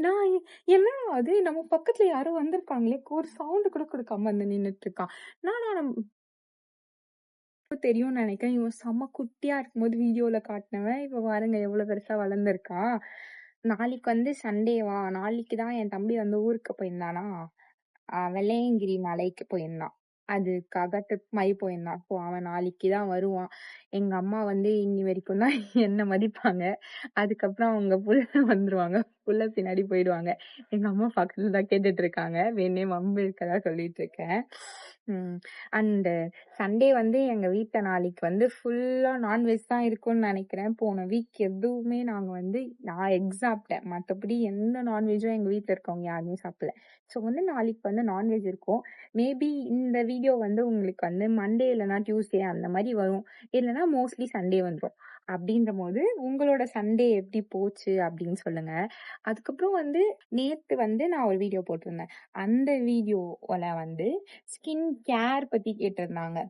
நான் என்னடா அது நம்ம பக்கத்துல யாரோ வந்திருக்காங்களே! ஒரு சவுண்ட் கூட குடுக்காம வந்து நின்னுட்டு இருக்கான். நானா தெரியும்னு நெனைக்கிறேன். இவன் செம்ம குட்டியா இருக்கும்போது வீடியோல காட்டுனவன், இப்ப பாருங்க எவ்வளோ பெருசா வளர்ந்திருக்கான். நாளைக்கு வந்து சண்டேவா, நாளைக்கு தான் என் தம்பி வந்து ஊருக்கு போயிருந்தானா, வெள்ளையங்கிரி மலைக்கு போயிருந்தான். அதுக்காக ட்ரிப் மாரி போயிருந்தான். ஸோ அவன் நாளைக்கு தான் வருவான். எங்க அம்மா வந்து இன்னி வரைக்கும் தான் என்ன மதிப்பாங்க. அதுக்கப்புறம் அவங்க புள்ள வந்துருவாங்க. புள்ள பின்னாடி போயிடுவாங்க. எங்க அம்மா பக்கத்துல தான் கேட்டுட்டு இருக்காங்க. வேணும்னே வம்பு இழுக்கறதா சொல்லிட்டு இருக்கேன். ம். அண்ட் சண்டே வந்து எங்க வீட்ல நாளைக்கு வந்து ஃபுல்லா நான்வெஜ் தான் இருக்கும்னு நெனைக்கிறேன். போன வீக் எதுவுமே நாங்க வந்து நான் எக் சாப்பிட்டேன். மத்தபடி எந்த நான்வெஜ்ஜும் எங்க வீட்ல இருக்கவங்க யாருமே சாப்பிடல. ஸோ வந்து நாளைக்கு வந்து நான்வெஜ் இருக்கும். மேபி இந்த வீடியோ வந்து உங்களுக்கு வந்து மண்டே இல்லன்னா டியூஸ்டே அந்த மாரி வரும். இல்லன்னா மோஸ்ட்லி சண்டே வந்துரும். அப்படின்றபோது உங்களோட சண்டே எப்படி போச்சு அப்படின்னு சொல்லுங்க. அதுக்கப்புறம் வந்து நேத்து வந்து நான் ஒரு வீடியோ போட்டிருந்தேன். அந்த வீடியோல வந்து ஸ்கின் கேர் பத்தி கேட்டிருந்தாங்க.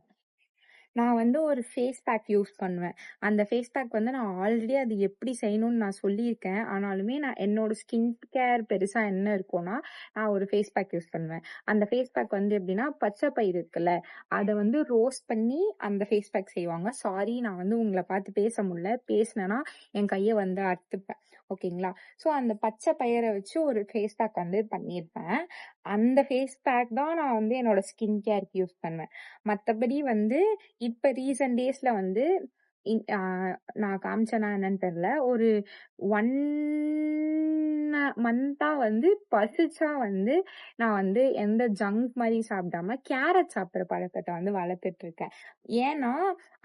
நான் வந்து ஒரு ஃபேஸ் பேக் யூஸ் பண்ணுவேன். அந்த ஃபேஸ் பேக் வந்து நான் ஆல்ரெடி அது எப்படி செய்யணும்னு நான் சொல்லியிருக்கேன். ஆனாலுமே நான் என்னோட ஸ்கின் கேர் பெருசா என்ன இருக்கும்னா, நான் ஒரு ஃபேஸ் பேக் யூஸ் பண்ணுவேன். அந்த ஃபேஸ் பேக் வந்து எப்படின்னா, பச்சை பயிறு இருக்குல்ல, அத வந்து ரோஸ்ட் பண்ணி அந்த ஃபேஸ் பேக் செய்வாங்க. சாரி நான் வந்து உங்கள பார்த்து பேச முடியல. பேசினேன்னா என் கைய வந்து அறுத்துப்பேன். ஓகேங்களா? ஸோ அந்த பச்சை பயிர வச்சு ஒரு ஃபேஸ் பேக் வந்து பண்ணியிருப்பேன். அந்த ஃபேஸ் பேக் தான் நான் வந்து என்னோட ஸ்கின் கேர்க்கு யூஸ் பண்ணுவேன். மத்தபடி வந்து இப்ப ரீசன்ட் டேஸ்ல வந்து இன் ஆ நான் காமிச்சேனா என்னன்னு தெரியல. ஒரு 1 மந்த்தா வந்து பசிச்சா வந்து நான் வந்து எந்த ஜங்க் மாரி சாப்பிடாம கேரட் சாப்பிடுற பழக்கத்த வந்து வளர்த்துட்டு இருக்கேன். ஏன்னா,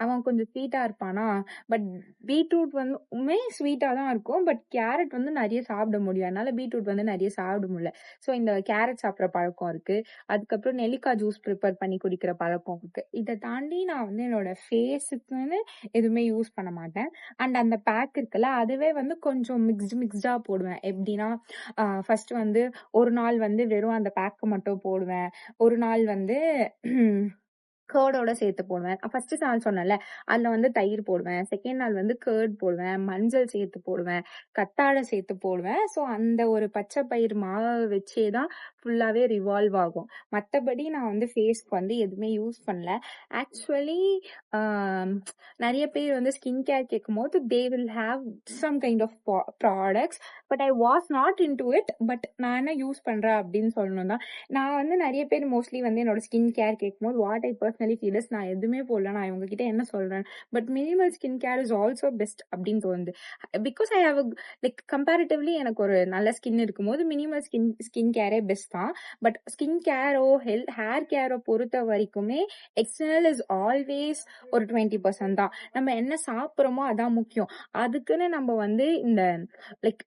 அவன் கொஞ்சம் ஸ்வீட்டா இருப்பானா, பட் பீட்ரூட் வந்துமே ஸ்வீட்டா தான் இருக்கும். பட் கேரட் வந்து நெறைய சாப்பிட முடியும். என்னால பீட்ரூட் வந்து நெறைய சாப்பிட முடியல. ஸோ இந்த கேரட் சாப்பிடுற பழக்கம் இருக்கு. அதுக்கப்புறம் நெல்லிக்காய் ஜூஸ் ப்ரிப்பேர் பண்ணி குடிக்கிற பழக்கம் இருக்கு. இத தாண்டி நான் வந்து என்னோட ஃபேஸுக்குன்னு எதுவுமே யூஸ் பண்ண மாட்டேன். அண்ட் அந்த பேக் இருக்குல்ல, அதுவே வந்து கொஞ்சம் மிக்ஸ்டா போடுவேன். எப்படின்னா, ஃபர்ஸ்ட் வந்து ஒரு நாள் வந்து வெறும் அந்த பேக்க மட்டும் போடுவேன். ஒரு நாள் வந்து கர்டோட சேர்த்து போடுவேன். ஃபர்ஸ்ட் நாள் சொன்னேன்ல, அதுல வந்து தயிர் போடுவேன். செகண்ட் நாள் வந்து கர்ட் போடுவேன். மஞ்சள் சேர்த்து போடுவேன். கத்தாழை சேர்த்து போடுவேன். ஸோ அந்த ஒரு பச்சை பயிறு மாவ வச்சே தான் ஃபுல்லாவே ரிவால்வ் ஆகும். மத்தபடி நான் வந்து ஃபேஸ்க்கு வந்து எதுவுமே யூஸ் பண்ணல. ஆக்சுவலி ஆ நெறைய பேர் வந்து ஸ்கின் கேர் கேட்கும்போது they will have some kind of products. But I was not into it. But நான் என்ன யூஸ் பண்றேன் அப்படின்னு சொல்லணும் தான். நான் வந்து நெறைய பேர் மோஸ்ட்லி வந்து என்னோட ஸ்கின் கேர் கேட்கும்போது what I personally feel is நான் எதுவுமே போடல. நான் இவங்க கிட்ட என்ன சொல்றேன். But minimal skin care is also best அப்படின்னு தோணுது. Because I have like comparatively எனக்கு ஒரு நல்ல ஸ்கின் இருக்கும்போது மினிமல் ஸ்கின் கேரே பெஸ்ட் தான். பட் ஸ்கின் கேரோ ஹேர் கேரோ பொறுத்த வரைக்குமே எக்ஸ்டர்னல் இஸ் ஆல்வேஸ் ஒரு 20% தான். நம்ம என்ன சாப்பிடுறோமோ அதான் முக்கியம். அதுக்குன்னு நம்ம வந்து இந்த லைக்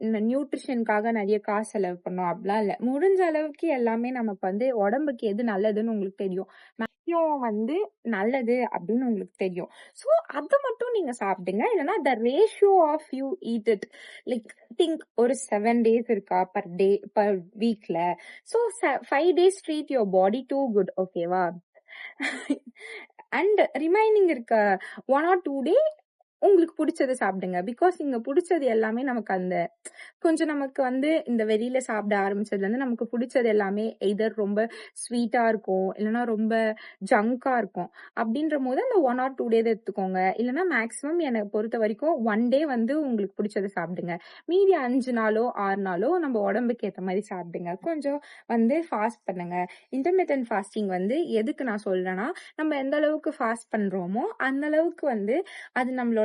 இந்த நியூட்ரிஷனுக்காக நெறைய காசு செலவு பண்ணோம் அப்படிலாம் இல்ல. முடிஞ்ச அளவுக்கு எல்லாமே நமக்கு வந்து உடம்புக்கு எது நல்லதுன்னு உங்களுக்கு தெரியும். மேக்ஸிமம் வந்து நல்லது அப்படின்னு உங்களுக்கு தெரியும். ஸோ அத மட்டும் நீங்க சாப்பிடுங்க. இல்லன்னா the ratio of you eat it. Like think ஒரு 7 டேஸ் இருக்கா பர் வீக்ல. So 5 days treat your body too good. ஓகேவா? அண்ட் ரிமைனிங் இருக்க 1 ஆர் 2 டே உங்களுக்கு புடிச்சத சாப்பிடுங்க. பிகாஸ் இங்க புடிச்சது எல்லாமே நமக்கு அந்த கொஞ்சம் நமக்கு வந்து இந்த வெளியில சாப்பிட ஆரம்பிச்சதுலருந்து நமக்கு புடிச்சது எல்லாமே எய்தர் ரொம்ப ஸ்வீட்டா இருக்கும். இல்லன்னா ரொம்ப ஜங்கா இருக்கும். அப்படின்றபோது அந்த 1 ஆர் 2 டே எடுத்துக்கோங்க. இல்லன்னா மேக்ஸிமம் என்ன பொறுத்த வரைக்கும் 1 டே வந்து உங்களுக்கு புடிச்சத சாப்பிடுங்க. மீதி 5 நாளோ, 6 நாளோ நம்ம உடம்புக்கு ஏத்த மாரி சாப்பிடுங்க. கொஞ்சம் வந்து ஃபாஸ்ட் பண்ணுங்க. இன்டர்மிட்டன்ட் ஃபாஸ்டிங் வந்து எதுக்கு நான் சொல்றேன்னா, நம்ம எந்த அளவுக்கு ஃபாஸ்ட் பண்றோமோ, அந்த அளவுக்கு வந்து அது நம்மளோட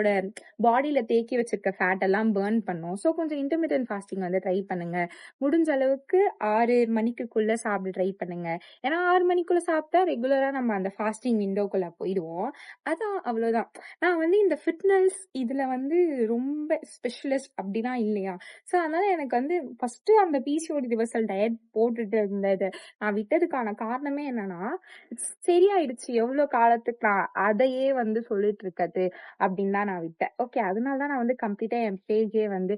பாடியில தேக்கி வச்சிருக்க ஃபேட் எல்லாம் பர்ன் பண்ணும். ஸோ கொஞ்சம் இன்டர்மிட்டன்ட் ஃபாஸ்டிங் வந்து ட்ரை பண்ணுங்க. முடிஞ்ச அளவுக்கு 6 மணிக்குள்ள சாப்பிட ட்ரை பண்ணுங்க. ஏன்னா 6 மணிக்குள்ள சாப்பிட்டா ரெகுலரா நம்ம அந்த ஃபாஸ்டிங் விண்டோக்குள்ள போயிடுவோம். அதான் அவ்வளவுதான். நான் வந்து இந்த ஃபிட்னஸ் இதுல வந்து ரொம்ப ஸ்பெஷலிஸ்ட் அப்படிலாம் இல்லையா? ஸோ அதனால எனக்கு வந்து ஃபர்ஸ்ட் அந்த பிசிஓடி ரிவர்சல் டயட் போட்டுட்டு இருந்தது நான் விட்டதுக்கான காரணமே என்னன்னா, சரியாயிடுச்சு எவ்வளோ காலத்துக்கு நான் அதையே வந்து சொல்லிட்டு இருக்கது அப்படின்னு தான் நான் விட்டேன். ஓகே. அதனால தான் நான் வந்து கம்ப்ளீட்டா என் பேஜே வந்து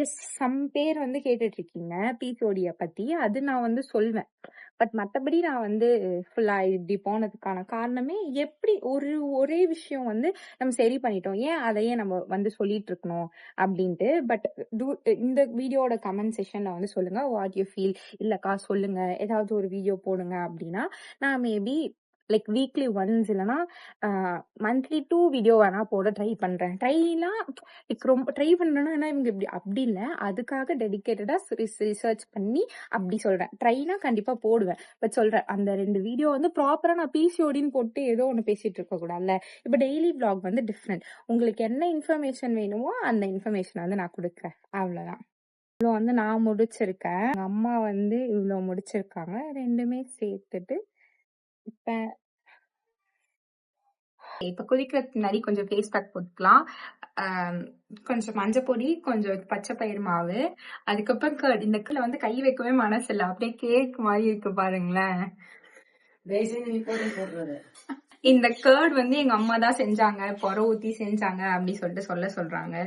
எஸ், சம் பேர் வந்து கேட்டுட்டு இருக்கீங்க பிசிஓடிய பத்தி. அது நான் வந்து சொல்வேன். பட் மத்தபடி நான் வந்து ஃபுல்லா இப்படி போனதுக்கான காரணமே எப்படி ஒரே விஷயம் வந்து நம்ம சரி பண்ணிட்டோம். ஏன் அதையே நம்ம வந்து சொல்லிட்டு இருக்கணும் அப்படின்ட்டு. பட் இந்த வீடியோட கமெண்ட் செக்ஷன்ல வந்து சொல்லுங்க வாட் யூ ஃபீல். இல்லக்கா சொல்லுங்க, ஏதாவது ஒரு வீடியோ போடுங்க அப்படின்னா நான் மேபி லைக் வீக்லி ஒன்ஸ் இல்லைன்னா மந்த்லி 2 வீடியோ வேணா போட ட்ரை பண்றேன். ட்ரைலாம் லைக் ரொம்ப ட்ரை பண்றேன்னா இவங்க இப்படி அப்படி இல்லை, அதுக்காக டெடிகேட்டடா ரிசர்ச் பண்ணி அப்படி சொல்றேன். ட்ரைனா கண்டிப்பா போடுவேன். பட் சொல்றேன், அந்த 2 வீடியோ வந்து ப்ராப்பரா நான் பிசிஓடின்னு போட்டு ஏதோ ஒண்ணு பேசிட்டு இருக்க கூடாதுல்ல. இப்ப டெய்லி vlog வந்து டிஃப்ரெண்ட். உங்களுக்கு என்ன இன்ஃபர்மேஷன் வேணுமோ அந்த இன்ஃபர்மேஷன் வந்து நான் கொடுக்குறேன். அவ்வளவுதான். இவ்வளோ வந்து நான் முடிச்சிருக்கேன். எங்க அம்மா வந்து இவ்வளோ முடிச்சிருக்காங்க. ரெண்டுமே சேர்த்துட்டு இப்ப குளிக்கிறதுக்கு முன்னாடி கொஞ்சம் ஃபேஸ் பேக் போட்டுக்கலாம். கொஞ்சம் மஞ்சப்பொடி, கொஞ்சம் பச்சை பயிறு மாவு, அதுக்கப்புறம் கர்ட். இந்த கர்ட்ல வந்து கை வைக்கவே மனசு இல்ல, அப்படியே கேக் மாதிரி இருக்கு பாருங்களேன். இந்த கர்ட் வந்து எங்க அம்மா தான் செஞ்சாங்க, பொற ஊத்தி செஞ்சாங்க அப்படி சொல்லிட்டு சொல்றாங்க.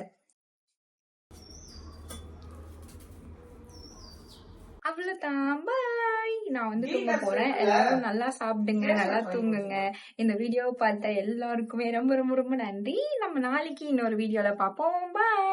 அவ்வளவுதான், பாய். நான் வந்து தூங்க போறேன். எல்லாரும் நல்லா சாப்பிடுங்க, நல்லா தூங்குங்க. இந்த வீடியோவை பார்த்த எல்லாருக்குமே ரொம்ப ரொம்ப ரொம்ப நன்றி. நம்ம நாளைக்கு இன்னொரு வீடியோல பார்ப்போம். பாய்.